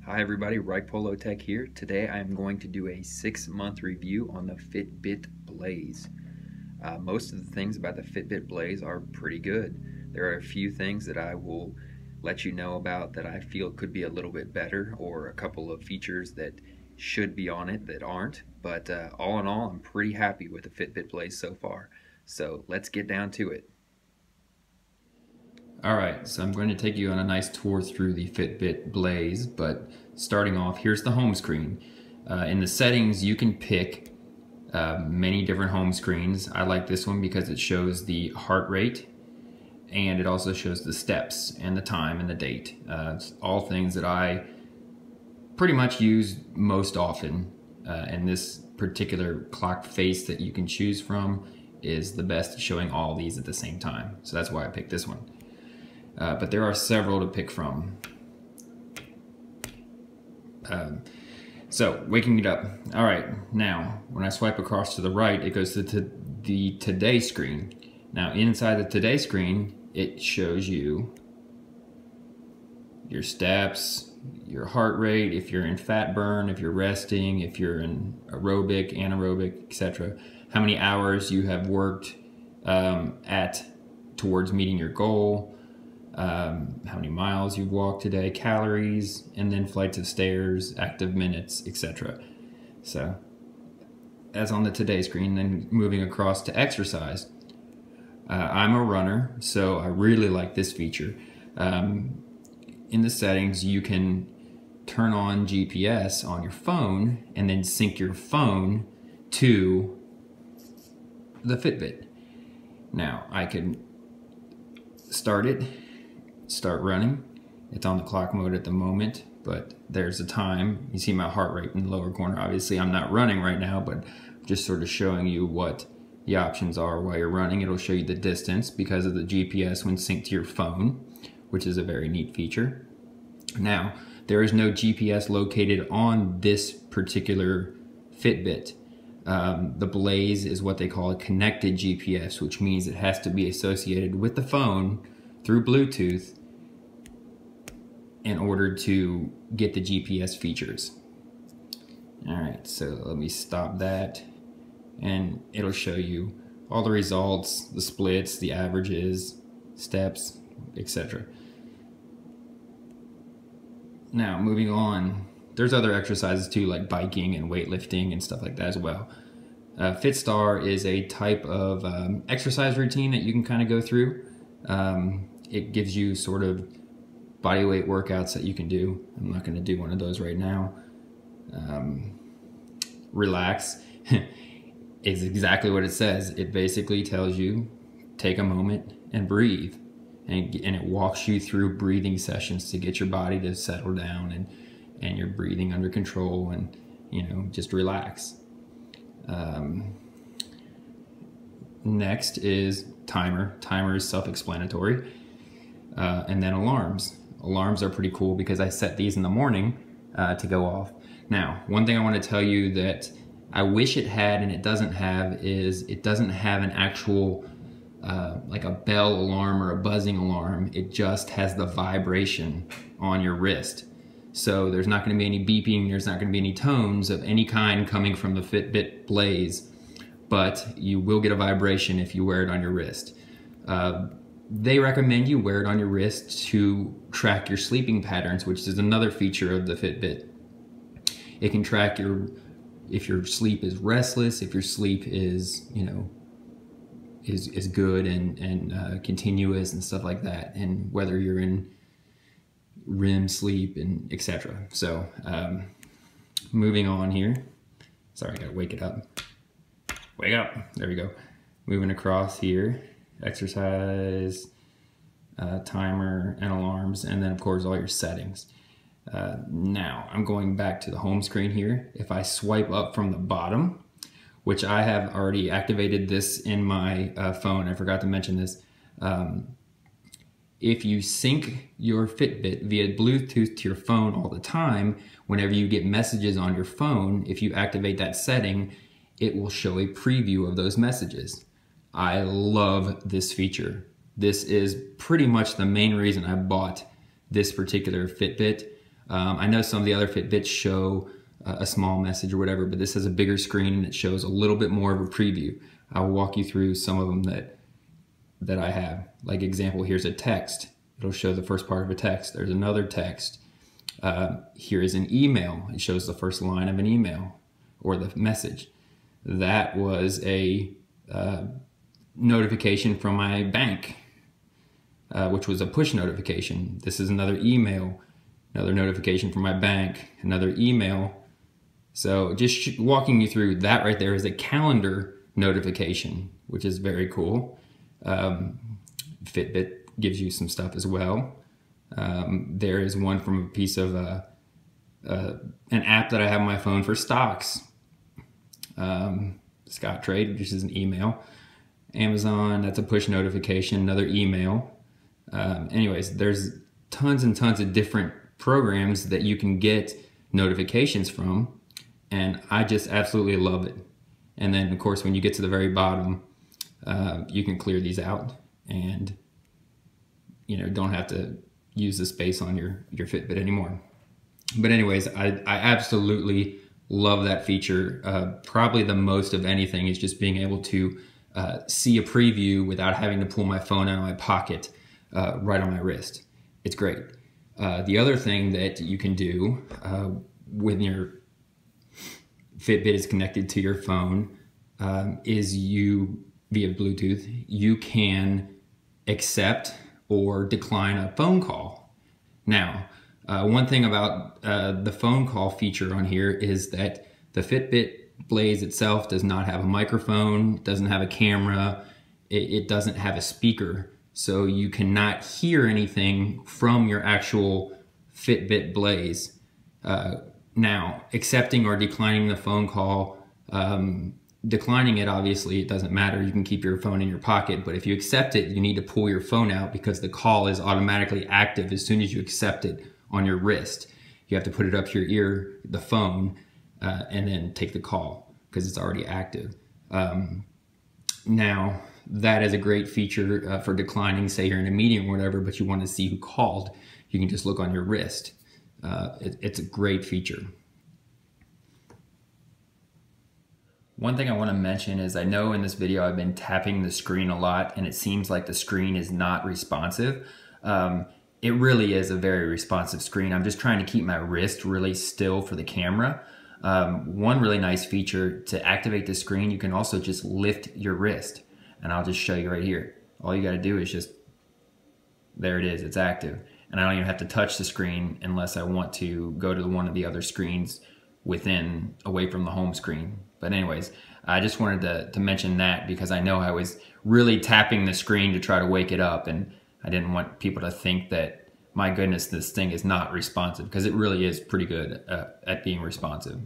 Hi everybody, Right Polo Tech here. Today I am going to do a 6-month review on the Fitbit Blaze. Most of the things about the Fitbit Blaze are pretty good. There are a few things that I will let you know about that I feel could be a little bit better, or a couple of features that should be on it that aren't. But all in all, I'm pretty happy with the Fitbit Blaze so far. So let's get down to it. Alright, so I'm going to take you on a nice tour through the Fitbit Blaze, but starting off, here's the home screen. In the settings, you can pick many different home screens. I like this one because it shows the heart rate, and it also shows the steps and the time and the date. It's all things that I pretty much use most often, and this particular clock face that you can choose from is the best at showing all these at the same time. So that's why I picked this one. But there are several to pick from. So, waking it up. All right, now, when I swipe across to the right, it goes to the Today screen. Now, inside the Today screen, it shows you your steps, your heart rate, if you're in fat burn, if you're resting, if you're in aerobic, anaerobic, etc. How many hours you have worked towards meeting your goal. How many miles you've walked today, calories, and then flights of stairs, active minutes, etc. So that's on the Today screen. Then moving across to exercise. I'm a runner, so I really like this feature. In the settings, you can turn on GPS on your phone and then sync your phone to the Fitbit. Now I can start running. It's on the clock mode at the moment, but there's a time. You see my heart rate in the lower corner. Obviously I'm not running right now, but just sort of showing you what the options are while you're running. It'll show you the distance because of the GPS when synced to your phone, which is a very neat feature. Now, there is no GPS located on this particular Fitbit. The Blaze is what they call a connected GPS, which means it has to be associated with the phone through Bluetooth in order to get the GPS features. Alright, so let me stop that, and it'll show you all the results, the splits, the averages, steps, etc. Now, moving on, there's other exercises too, like biking and weightlifting and stuff like that as well. FitStar is a type of exercise routine that you can kind of go through. It gives you sort of body weight workouts that you can do. I'm not going to do one of those right now. Relax is exactly what it says. It basically tells you, take a moment and breathe. And it walks you through breathing sessions to get your body to settle down and your breathing under control, and just relax. Next is timer. Timer is self-explanatory. And then alarms. Alarms are pretty cool because I set these in the morning to go off. Now, one thing I want to tell you that I wish it had and it doesn't have is it doesn't have an actual like a bell alarm or a buzzing alarm. It just has the vibration on your wrist. So there's not going to be any beeping, there's not going to be any tones of any kind coming from the Fitbit Blaze, but you will get a vibration if you wear it on your wrist. They recommend you wear it on your wrist to track your sleeping patterns, which is another feature of the Fitbit. It can track if your sleep is restless, if your sleep is, is good and continuous and stuff like that, and whether you're in REM sleep and etc. So moving on here. Sorry, I gotta wake it up. Wake up. There we go. Moving across here. Exercise, timer, and alarms, and then of course all your settings. Now I'm going back to the home screen here. If I swipe up from the bottom, which I have already activated this in my phone, I forgot to mention this. If you sync your Fitbit via Bluetooth to your phone all the time, whenever you get messages on your phone, if you activate that setting, it will show a preview of those messages. I love this feature. This is pretty much the main reason I bought this particular Fitbit. I know some of the other Fitbits show a small message or whatever, but this has a bigger screen and it shows a little bit more of a preview. I'll walk you through some of them that I have. Like example, here's a text. It'll show the first part of a text. There's another text. Here is an email. It shows the first line of an email or the message. That was a notification from my bank, which was a push notification. This is another email, another notification from my bank, another email. So just walking you through that right there is a calendar notification, which is very cool. Fitbit gives you some stuff as well. There is one from a piece of an app that I have on my phone for stocks. Scottrade, which is an email. Amazon, that's a push notification, another email. Anyways, there's tons and tons of different programs that you can get notifications from, and I just absolutely love it. And then of course when you get to the very bottom, you can clear these out and don't have to use the space on your Fitbit anymore. But anyways, I absolutely love that feature. Probably the most of anything is just being able to see a preview without having to pull my phone out of my pocket right on my wrist. It's great. The other thing that you can do when your Fitbit is connected to your phone is via Bluetooth, you can accept or decline a phone call. Now, one thing about the phone call feature on here is that the Fitbit Blaze itself does not have a microphone, doesn't have a camera, it doesn't have a speaker, so you cannot hear anything from your actual Fitbit Blaze. Now, accepting or declining the phone call, declining it, obviously, it doesn't matter. You can keep your phone in your pocket, but if you accept it, you need to pull your phone out because the call is automatically active as soon as you accept it on your wrist. You have to put it up to your ear, the phone, and then take the call because it's already active. Now, that is a great feature for declining, say you're in a meeting or whatever, but you want to see who called. You can just look on your wrist. It's a great feature. One thing I want to mention is I know in this video I've been tapping the screen a lot and it seems like the screen is not responsive. It really is a very responsive screen. I'm just trying to keep my wrist really still for the camera. One really nice feature to activate the screen, you can also just lift your wrist, and I'll just show you right here. All you got to do is just, there it is, it's active. And I don't even have to touch the screen unless I want to go to one of the other screens away from the home screen. But anyways, I just wanted to mention that because I know I was really tapping the screen to try to wake it up, and I didn't want people to think that, my goodness, this thing is not responsive, because it really is pretty good at being responsive.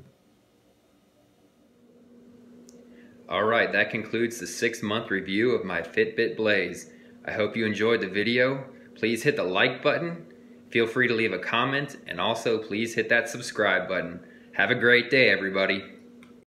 All right, that concludes the 6-month review of my Fitbit Blaze. I hope you enjoyed the video. Please hit the like button. Feel free to leave a comment, and also please hit that subscribe button. Have a great day, everybody.